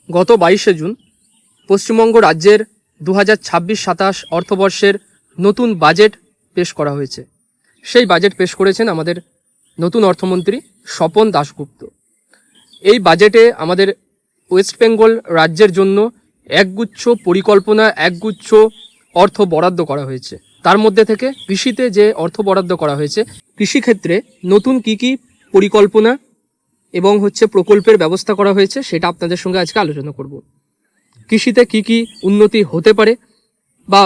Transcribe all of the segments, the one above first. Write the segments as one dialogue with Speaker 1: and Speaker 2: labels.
Speaker 1: গত 22শে জুন পশ্চিমবঙ্গ রাজ্যের 2026-27 অর্থবর্ষের নতুন বাজেট পেশ করা হয়েছে। সেই বাজেট পেশ করেছেন আমাদের নতুন অর্থমন্ত্রী স্বপন দাশগুপ্ত। এই বাজেটে আমাদের ওয়েস্ট বেঙ্গল রাজ্যের জন্য একগুচ্ছ পরিকল্পনা, একগুচ্ছ অর্থ বরাদ্দ করা হয়েছে। তার মধ্যে থেকে কৃষিতে যে অর্থ বরাদ্দ করা হয়েছে, কৃষিক্ষেত্রে নতুন কি পরিকল্পনা এবং প্রকল্পের ব্যবস্থা করা হয়েছে সেটা আপনাদের সঙ্গে আজকে আলোচনা করব। কৃষিতে কি উন্নতি হতে পারে বা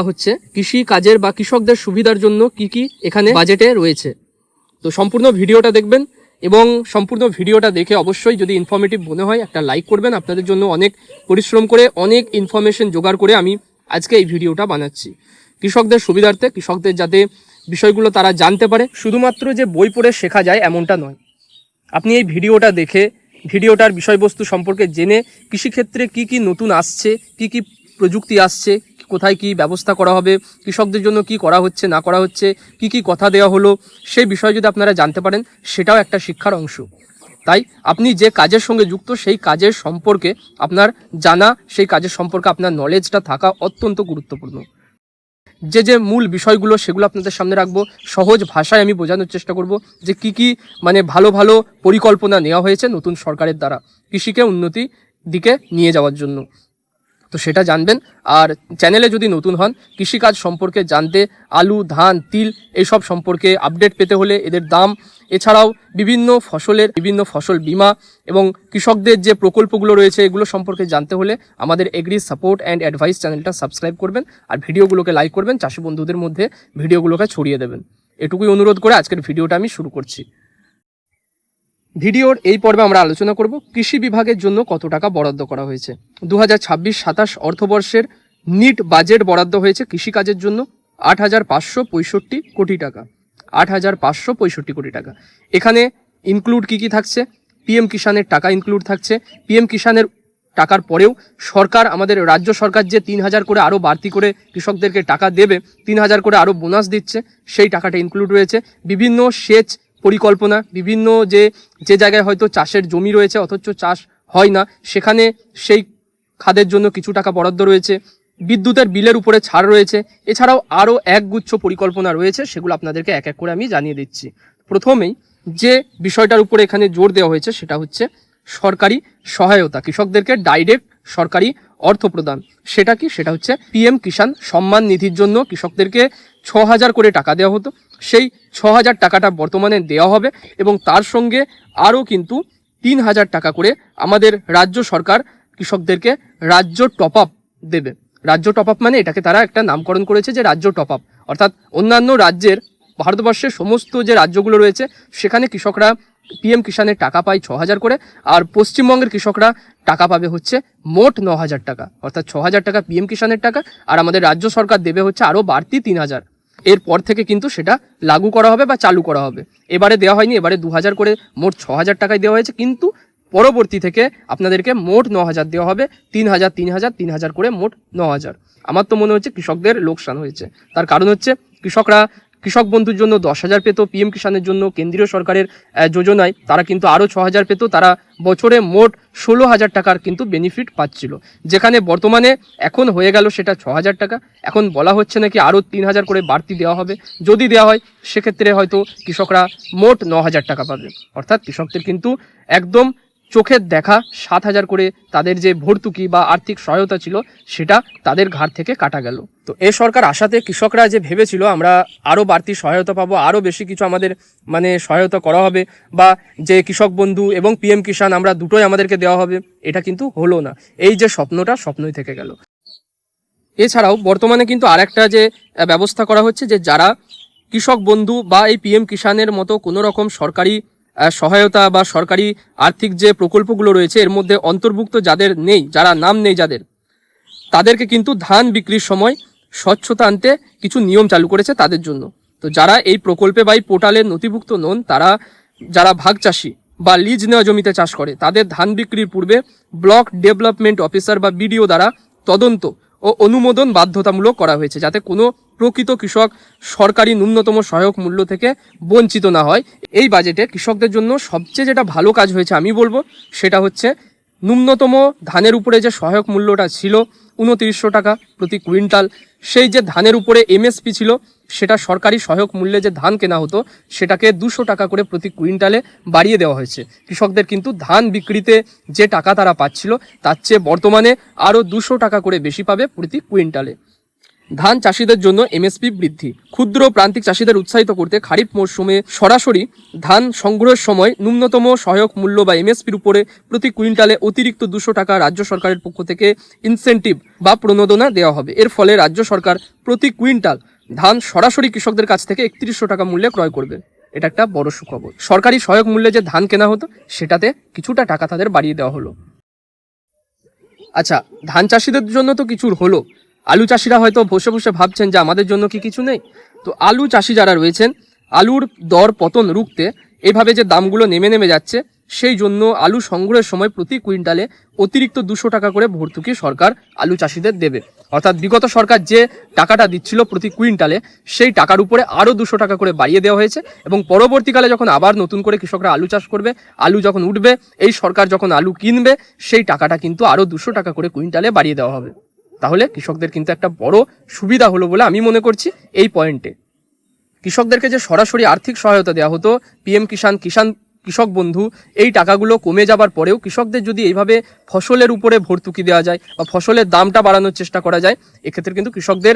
Speaker 1: কৃষি কাজের বা কৃষকদের সুবিধার জন্য কি এখানে বাজেটে রয়েছে। তো সম্পূর্ণ ভিডিওটা দেখবেন এবং সম্পূর্ণ ভিডিওটা দেখে অবশ্যই যদি ইনফরমেটিভ মনে হয় একটা লাইক করবেন। আপনাদের জন্য অনেক পরিশ্রম করে অনেক ইনফরমেশন জোগাড় করে আমি আজকে এই ভিডিওটা বানাচ্ছি কৃষকদের সুবিধার্থে, কৃষকদের যাতে বিষয়গুলো তারা জানতে পারে। শুধুমাত্র যে বই পড়ে শেখা যায় এমনটা নয়, আপনি এই ভিডিওটা দেখে ভিডিওটার বিষয়বস্তু সম্পর্কে জেনে কৃষিক্ষেত্রে কি নতুন আসছে, কি প্রযুক্তি আসছে, কোথায় কি ব্যবস্থা করা হবে, কৃষকদের জন্য কি করা হচ্ছে না করা হচ্ছে, কি কথা দেওয়া হলো, সেই বিষয়ে যদি আপনারা জানতে পারেন সেটাও একটা শিক্ষার অংশ। তাই আপনি যে কাজের সঙ্গে যুক্ত সেই কাজের সম্পর্কে আপনার জানা, সেই কাজের সম্পর্কে আপনার নলেজটা থাকা অত্যন্ত গুরুত্বপূর্ণ। যে মূল বিষয়গুলো সেগুলো আপনাদের সামনে রাখবো, সহজ ভাষায় আমি বোঝানোর চেষ্টা করব যে কি ভালো ভালো পরিকল্পনা নেওয়া হয়েছে নতুন সরকারের দ্বারা কৃষিকে উন্নতি দিকে নিয়ে যাওয়ার জন্য। তো সেটা জানবেন। আর চ্যানেলে যদি নতুন হন, কৃষিকাজ সম্পর্কে জানতে, আলু, ধান, তিল এইসব সম্পর্কে আপডেট পেতে হলে, এদের দাম, এছাড়াও বিভিন্ন ফসল বীমা এবং কৃষকদের যে প্রকল্পগুলো রয়েছে এগুলো সম্পর্কে জানতে হলে আমাদের এগ্রি সাপোর্ট অ্যান্ড অ্যাডভাইস চ্যানেলটা সাবস্ক্রাইব করবেন আর ভিডিওগুলোকে লাইক করবেন, চাষি বন্ধুদের মধ্যে ভিডিওগুলোকে ছড়িয়ে দেবেন। এটুকুই অনুরোধ করে আজকের ভিডিওটা আমি শুরু করছি। ভিডিওর এই পর্বে আমরা আলোচনা করব কৃষি বিভাগের জন্য কত টাকা বরাদ্দ করা হয়েছে। 2026-27 অর্থবর্ষের নিট বাজেট বরাদ্দ হয়েছে কৃষিকাজের জন্য 8,565 কোটি টাকা। 8,565 কোটি টাকা। এখানে ইনক্লুড কি থাকছে? পিএম কিষানের টাকা ইনক্লুড থাকছে। পিএম কিষানের টাকার পরেও সরকার, আমাদের রাজ্য সরকার যে 3,000 করে আরও বাড়তি করে কৃষকদেরকে টাকা দেবে, 3,000 করে আরও বোনাস দিচ্ছে, সেই টাকাটা ইনক্লুড রয়েছে। বিভিন্ন সেচ পরিকল্পনা, বিভিন্ন যে জায়গায় হয়তো চাষের জমি রয়েছে অথচ চাষ হয় না, সেখানে সেই খাদের জন্য কিছু টাকা বরাদ্দ রয়েছে। বিদ্যুতের বিলের উপরে ছাড় রয়েছে। এছাড়াও আরও একগুচ্ছ পরিকল্পনা রয়েছে, সেগুলো আপনাদেরকে এক এক করে আমি জানিয়ে দিচ্ছি। প্রথমেই যে বিষয়টার উপরে এখানে জোর দেওয়া হয়েছে সেটা হচ্ছে সরকারি সহায়তা, কৃষকদেরকে ডাইরেক্ট সরকারি অর্থ প্রদান। সেটা কি? সেটা হচ্ছে পিএম কিষাণ সম্মান নিধির জন্য কৃষকদেরকে 6,000 করে টাকা দেওয়া হতো, সেই 6,000 টাকাটা বর্তমানে দেওয়া হবে এবং তার সঙ্গে আরও কিন্তু 3,000 টাকা করে আমাদের রাজ্য সরকার কৃষকদেরকে রাজ্য টপ আপ দেবে। রাজ্য টপ আপ মানে এটাকে তারা একটা নামকরণ করেছে যে রাজ্য টপ আপ, অর্থাৎ অন্যান্য রাজ্যের, ভারতবর্ষের সমস্ত যে রাজ্যগুলো রয়েছে সেখানে কৃষকরা পিএম কিষানের টাকা পায় 6,000 করে, আর পশ্চিমবঙ্গের কৃষকরা টাকা পাবে মোট 9,000 টাকা, অর্থাৎ 6,000 টাকা পিএম কিষানের টাকা, আর আমাদের রাজ্য সরকার দেবে আরও বাড়তি 3,000। এরপর থেকে কিন্তু সেটা লাগু করা হবে বা চালু করা হবে। এবারে দেওয়া হয়নি, এবারে 2,000 করে মোট 6,000 টাকায় দেওয়া হয়েছে, কিন্তু পরবর্তী থেকে আপনাদেরকে মোট 9,000 দেওয়া হবে, 3,000 করে মোট 9,000। আমার তো মনে হচ্ছে কৃষকদের লোকসান হয়েছে। তার কারণ কৃষক বন্ধুর জন্য 10,000 পেত, পিএম কিষানের জন্য কেন্দ্রীয় সরকারের যোজনায় তারা কিন্তু আরও 6,000 পেত, তারা বছরে মোট 16,000 টাকার কিন্তু বেনিফিট পাচ্ছিল, যেখানে বর্তমানে এখন হয়ে গেল সেটা 6,000 টাকা। এখন বলা হচ্ছে নাকি আরও 3,000 করে বাড়তি দেওয়া হবে। যদি দেওয়া হয় সেক্ষেত্রে হয়তো কৃষকরা মোট 9,000 টাকা পাবে, অর্থাৎ কৃষকদের কিন্তু একদম চোখের দেখা 7,000 করে তাদের যে ভর্তুকি বা আর্থিক সহায়তা ছিল সেটা তাদের ঘাড় থেকে কাটা গেল। তো এ সরকার আসাতে কৃষকরা যে ভেবেছিল আমরা আরও বাড়তি সহায়তা পাবো, আরও বেশি কিছু আমাদের সহায়তা করা হবে, বা যে কৃষক বন্ধু এবং পিএম কিষাণ আমরা দুটোই আমাদেরকে দেওয়া হবে, এটা কিন্তু হলো না। এই যে স্বপ্নই থেকে গেল। এছাড়াও বর্তমানে কিন্তু আর একটা যে ব্যবস্থা করা হচ্ছে, যে যারা কৃষক বন্ধু বা এই পিএম কিষাণের মতো কোনো রকম সরকারি সহায়তা বা সরকারি আর্থিক যে প্রকল্পগুলো রয়েছে এর মধ্যে অন্তর্ভুক্ত যাদের নেই, যারা নাম নেই যাদের, তাদেরকে কিন্তু ধান বিক্রির সময় স্বচ্ছতা আনতে কিছু নিয়ম চালু করেছে তাদের জন্য। তো যারা এই প্রকল্পে বা এই পোর্টালে নথিভুক্ত নন, তারা যারা ভাগ চাষি বা লিজ নেওয়া জমিতে চাষ করে, তাদের ধান বিক্রির পূর্বে ব্লক ডেভেলপমেন্ট অফিসার বা বিডিও দ্বারা তদন্ত ও অনুমোদন বাধ্যতামূলক করা হয়েছে, যাতে কোনো প্রকৃত কৃষক সরকারি ন্যূনতম সহায়ক মূল্য থেকে বঞ্চিত না হয়। এই বাজেটে কৃষকদের জন্য সবচেয়ে যেটা ভালো কাজ হয়েছে আমি বলবো সেটা হচ্ছে ন্যূনতম ধানের উপরে যে সহায়ক মূল্যটা ছিল 2900 টাকা প্রতি কুইন্টাল, সেই যে ধানের উপরে এমএসপি ছিল, সেটা সরকারি সহায়ক মূল্যে যে ধান কেনা হতো সেটাকে 200 টাকা করে প্রতি কুইন্টালে বাড়িয়ে দেওয়া হয়েছে। কৃষকদের কিন্তু ধান বিক্রিতে যে টাকা তারা পাচ্ছিল তার চেয়ে বর্তমানে আরও 200 টাকা করে বেশি পাবে প্রতি কুইন্টালে। ধান চাষিদের জন্য এমএসপি বৃদ্ধি। ক্ষুদ্র প্রান্তিক চাষিদের উৎসাহিত করতে খারিফ মরশুমে সরাসরি ধান সংগ্রহের সময় ন্যূনতম সহায়ক মূল্য বা এমএসপির উপরে প্রতি কুইন্টালে অতিরিক্ত 200 টাকা রাজ্য সরকারের পক্ষ থেকে ইনসেন্টিভ বা প্রণোদনা দেওয়া হবে। এর ফলে রাজ্য সরকার প্রতি কুইন্টাল ধান সরাসরি কৃষকদের কাছ থেকে 3100 টাকা মূল্যে ক্রয় করবে। এটা একটা বড় সুখবর। সরকারি সহায়ক মূল্যে যে ধান কেনা হতো সেটাতে কিছুটা টাকা তাদের বাড়িয়ে দেওয়া হলো। আচ্ছা, ধান চাষিদের জন্য তো কিছুর হলো, আলু চাষিরা হয়তো বসে বসে ভাবছেন যে আমাদের জন্য কি কিছু নেই। তো আলু চাষি যারা রয়েছেন, আলুর দর পতন রুখতে এভাবে যে দামগুলো নেমে নেমে যাচ্ছে, সেই জন্য আলু সংগ্রহের সময় প্রতি কুইন্টালে অতিরিক্ত 200 টাকা করে ভর্তুকি সরকার আলু চাষিদের দেবে। অর্থাৎ বিগত সরকার যে টাকাটা দিচ্ছিল প্রতি কুইন্টালে, সেই টাকার উপরে আরও 200 টাকা করে বাড়িয়ে দেওয়া হয়েছে। এবং পরবর্তীকালে যখন আবার নতুন করে কৃষকরা আলু চাষ করবে, আলু যখন উঠবে, এই সরকার যখন আলু কিনবে, সেই টাকাটা কিন্তু আরও 200 টাকা করে কুইন্টালে বাড়িয়ে দেওয়া হবে। তাহলে কৃষকদের কিন্তু একটা বড় সুবিধা হলো বলে আমি মনে করছি এই পয়েন্টে। কৃষকদেরকে যে সরাসরি আর্থিক সহায়তা দেওয়া হতো, পিএম কিষাণ, কৃষক বন্ধু, এই টাকাগুলো কমে যাবার পরেও কৃষকদের যদি এইভাবে ফসলের উপরে ভর্তুকি দেওয়া যায় বা ফসলের দামটা বাড়ানোর চেষ্টা করা যায়, এক্ষেত্রে কিন্তু কৃষকদের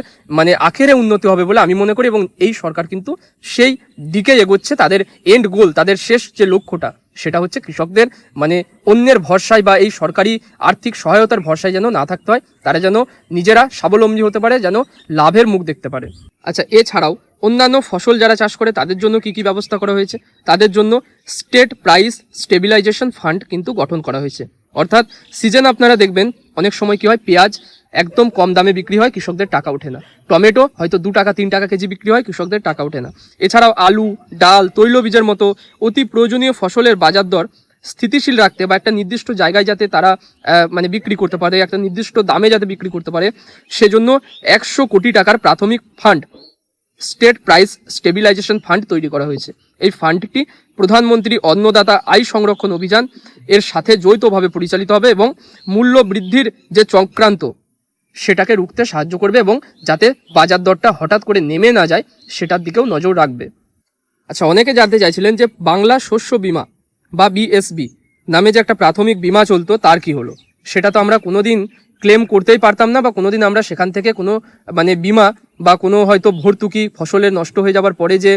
Speaker 1: আখেরে উন্নতি হবে বলে আমি মনে করি। এবং এই সরকার কিন্তু সেই দিকে এগোচ্ছে। তাদের এন্ড গোল, তাদের শেষ যে লক্ষ্যটা, সেটা হচ্ছে কৃষকদের অন্যের ভরসায় বা এই সরকারি আর্থিক সহায়তার ভরসায় যেন না থাকতে হয়, তারা যেন নিজেরা স্বাবলম্বী হতে পারে, যেন লাভের মুখ দেখতে পারে। আচ্ছা, এছাড়াও অন্যান্য ফসল যারা চাষ করে তাদের জন্য কি কি ব্যবস্থা করা হয়েছে? তাদের জন্য স্টেট প্রাইস স্টেবিলাইজেশন ফান্ড কিন্তু গঠন করা হয়েছে। অর্থাৎ সিজন আপনারা দেখবেন অনেক সময় কি হয়, পেঁয়াজ একদম কম দামে বিক্রি হয়, কৃষকদের টাকা ওঠে না। টমেটো হয়তো 2 টাকা 3 টাকা কেজি বিক্রি হয়, কৃষকদের টাকা ওঠে না। এছাড়াও আলু, ডাল, তৈলবীজের মতো অতি প্রয়োজনীয় ফসলের বাজার দর স্থিতিশীল রাখতে বা একটা নির্দিষ্ট জায়গায় যাতে তারা বিক্রি করতে পারে, একটা নির্দিষ্ট দামে যাতে বিক্রি করতে পারে, সেজন্য 100 কোটি টাকার প্রাথমিক fund, state price stabilisation fund তৈরি করা হয়েছে। এই ফান্ডটি প্রধানমন্ত্রী অন্নদাতা আয় সংরক্ষণ অভিযান এর সাথে যৌথভাবে পরিচালিত হবে এবং মূল্য বৃদ্ধির যে চক্রান্ত সেটাকে রুখতে সাহায্য করবে এবং যাতে বাজার দরটা হঠাৎ করে নেমে না যায় সেটার দিকেও নজর রাখবে। আচ্ছা, অনেকে জানতে চাইছিলেন যে বাংলা শস্য বীমা বা বিএসবি নামে যে একটা প্রাথমিক বীমা চলতো, তার কি হলো? সেটা তো আমরা কোনোদিন ক্লেম করতেই পারতাম না, বা কোনোদিন আমরা সেখান থেকে কোনো বীমা বা কোনো হয়তো ভর্তুকি, ফসলের নষ্ট হয়ে যাবার পরে যে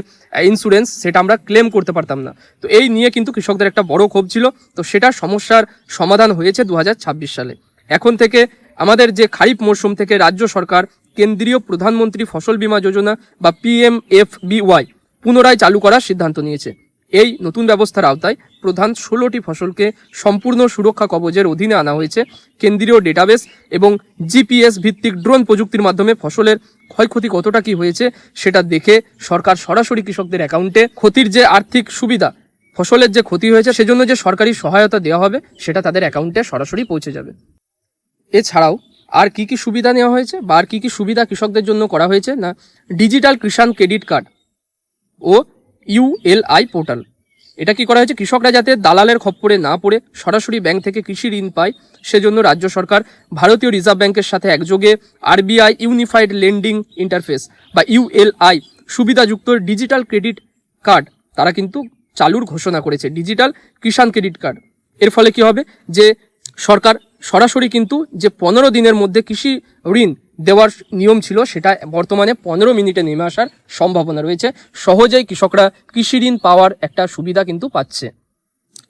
Speaker 1: ইন্স্যুরেন্স, সেটা আমরা ক্লেম করতে পারতাম না। তো এই নিয়ে কিন্তু কৃষকদের একটা বড় ক্ষোভ ছিল। তো সেটা সমস্যার সমাধান হয়েছে 2026 সালে। এখন থেকে আমাদের যে খারিফ মরশুম থেকে রাজ্য সরকার কেন্দ্রীয় প্রধানমন্ত্রী ফসল বীমা যোজনা বা PMFBY পুনরায় চালু করার সিদ্ধান্ত নিয়েছে। এই নতুন ব্যবস্থার আওতায় প্রধান 16টি ফসলকে সম্পূর্ণ সুরক্ষা কবচের অধীনে আনা হয়েছে। কেন্দ্রীয় ডেটাবেস এবং জিপিএস ভিত্তিক ড্রোন প্রযুক্তির মাধ্যমে ফসলের ক্ষয়ক্ষতি কতটা কি হয়েছে সেটা দেখে সরকার সরাসরি কৃষকদের অ্যাকাউন্টে ক্ষতির যে আর্থিক সুবিধা, ফসলের যে ক্ষতি হয়েছে সেজন্য যে সরকারি সহায়তা দেওয়া হবে, সেটা তাদের অ্যাকাউন্টে সরাসরি পৌঁছে যাবে। এছাড়াও আর কি কি সুবিধা নেওয়া হয়েছে বা আর কি কি সুবিধা কৃষকদের জন্য করা হয়েছে না, ডিজিটাল কিষাণ ক্রেডিট কার্ড ও ULI পোর্টাল। এটা কি করা হয়েছে? কৃষকরা যাতে দালালের খপ্পরে না পড়ে সরাসরি ব্যাংক থেকে কৃষি ঋণ পায়, সেজন্য রাজ্য সরকার ভারতীয় রিজার্ভ ব্যাংকের সাথে একযোগে RBI ইউনিফাইড লেন্ডিং ইন্টারফেস বা ULI সুবিধাযুক্ত ডিজিটাল ক্রেডিট কার্ড তারা কিন্তু চালুর ঘোষণা করেছে, ডিজিটাল কিষাণ ক্রেডিট কার্ড। এর ফলে কি হবে যে সরকার সরাসরি কিন্তু যে 15 দিনের মধ্যে কৃষি ঋণ দেওয়ার নিয়ম ছিল, সেটা বর্তমানে 15 মিনিটে নেমে আসার সম্ভাবনা রয়েছে। সহজেই কৃষকরা কৃষি ঋণ পাওয়ার একটা সুবিধা কিন্তু পাচ্ছে।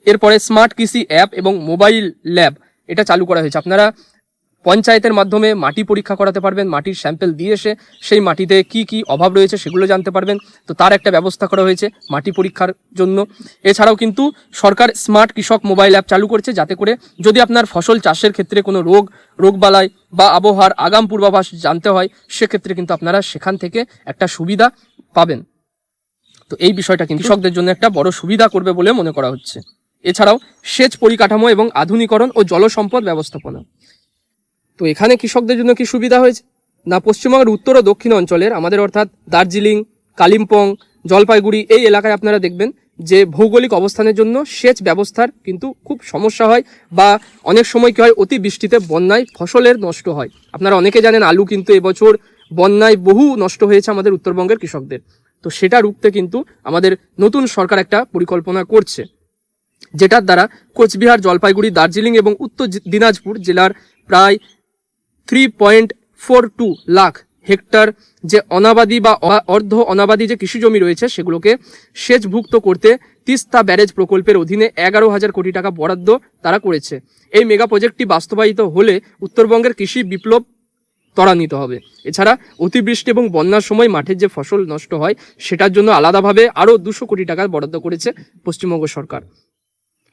Speaker 1: এরপরে স্মার্ট কৃষি অ্যাপ এবং মোবাইল ল্যাব এটা চালু করা হয়েছে। আপনারা পঞ্চায়েতের মাধ্যমে মাটি পরীক্ষা করাতে পারবেন, মাটির স্যাম্পেল দিয়ে এসে সেই মাটিতে কি কি অভাব রয়েছে সেগুলো জানতে পারবেন। তো তার একটা ব্যবস্থা করা হয়েছে মাটি পরীক্ষার জন্য। এছাড়াও কিন্তু সরকার স্মার্ট কৃষক মোবাইল অ্যাপ চালু করছে, যাতে করে যদি আপনার ফসল চাষের ক্ষেত্রে কোনো রোগবালাই বা আবহাওয়ার আগাম পূর্বাভাস জানতে হয়, সেক্ষেত্রে কিন্তু আপনারা সেখান থেকে একটা সুবিধা পাবেন। তো এই বিষয়টা কিন্তু কৃষকদের জন্য একটা বড় সুবিধা করবে বলে মনে করা হচ্ছে। এছাড়াও সেচ পরিকাঠামো এবং আধুনিকরণ ও জলসম্পদ ব্যবস্থাপনা। তো এখানে কৃষকদের জন্য কি সুবিধা হয়েছে না, পশ্চিমবঙ্গের উত্তর ও দক্ষিণ অঞ্চলের আমাদের অর্থাৎ দার্জিলিং, কালিম্পং, জলপাইগুড়ি এই এলাকায় আপনারা দেখবেন যে ভৌগোলিক অবস্থানের জন্য সেচ ব্যবস্থার কিন্তু খুব সমস্যা হয়, বা অনেক সময় কি হয় অতিবৃষ্টিতে বন্যায় ফসলের নষ্ট হয়। আপনারা অনেকে জানেন আলু কিন্তু এবছর বন্যায় বহু নষ্ট হয়েছে আমাদের উত্তরবঙ্গের কৃষকদের। তো সেটা রুখতে কিন্তু আমাদের নতুন সরকার একটা পরিকল্পনা করছে, যেটার দ্বারা কোচবিহার, জলপাইগুড়ি, দার্জিলিং এবং উত্তর দিনাজপুর জেলার প্রায় 3.42 লাখ হেক্টর যে অনাবাদি বা অর্ধ অনাবাদি যে কৃষি জমি রয়েছে সেগুলোকে সেচভুক্ত করতে তিস্তা ব্যারেজ প্রকল্পের অধীনে 11,000 কোটি টাকা বরাদ্দ তারা করেছে। এই মেগা প্রজেক্টটি বাস্তবায়িত হলে উত্তরবঙ্গের কৃষি বিপ্লব ত্বরান্বিত হবে। এছাড়া অতিবৃষ্টি এবং বন্যার সময় মাঠের যে ফসল নষ্ট হয় সেটার জন্য আলাদাভাবে আরও 200 কোটি টাকা বরাদ্দ করেছে পশ্চিমবঙ্গ সরকার।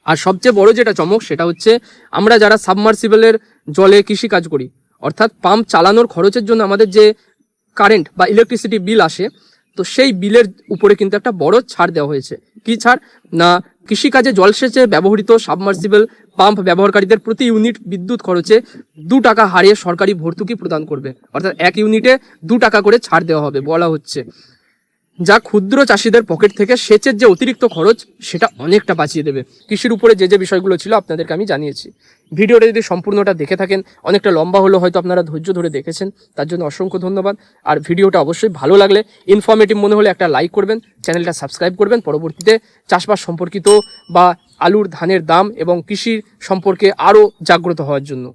Speaker 1: আর সবচেয়ে বড় যেটা চমক সেটা হচ্ছে আমরা যারা সাবমার্সিবলের জলে কৃষি কাজ করি, অর্থাৎ পাম্প চালানোর খরচের জন্য আমাদের যে কারেন্ট বা ইলেকট্রিসিটি বিল আসে, তো সেই বিলের উপরে কিন্তু একটা বড় ছাড় দেওয়া হয়েছে। কি ছাড় না, কৃষিকাজে জলসেচে ব্যবহৃত সাবমার্সিবল পাম্প ব্যবহারকারীদের প্রতি ইউনিট বিদ্যুৎ খরচে 2 টাকা হারে সরকারি ভর্তুকি প্রদান করবে, অর্থাৎ এক ইউনিটে 2 টাকা করে ছাড় দেওয়া হবে বলা হচ্ছে, যা ক্ষুদ্র চাষিদের পকেট থেকে সেচের যে অতিরিক্ত খরচ সেটা অনেকটা বাঁচিয়ে দেবে। কৃষির উপরে যে বিষয়গুলো ছিল আপনাদেরকে আমি জানিয়েছি। ভিডিওটা যদি সম্পূর্ণটা দেখে থাকেন, অনেকটা লম্বা হলো, হয়তো আপনারা ধৈর্য ধরে দেখেছেন, তার জন্য অসংখ্য ধন্যবাদ। আর ভিডিওটা অবশ্যই ভালো লাগলে, ইনফরমেটিভ মনে হলে একটা লাইক করবেন, চ্যানেলটা সাবস্ক্রাইব করবেন পরবর্তীতে চাষবাস সম্পর্কিত বা আলুর, ধানের দাম এবং কৃষি সম্পর্কে আরও জাগ্রত হওয়ার জন্য।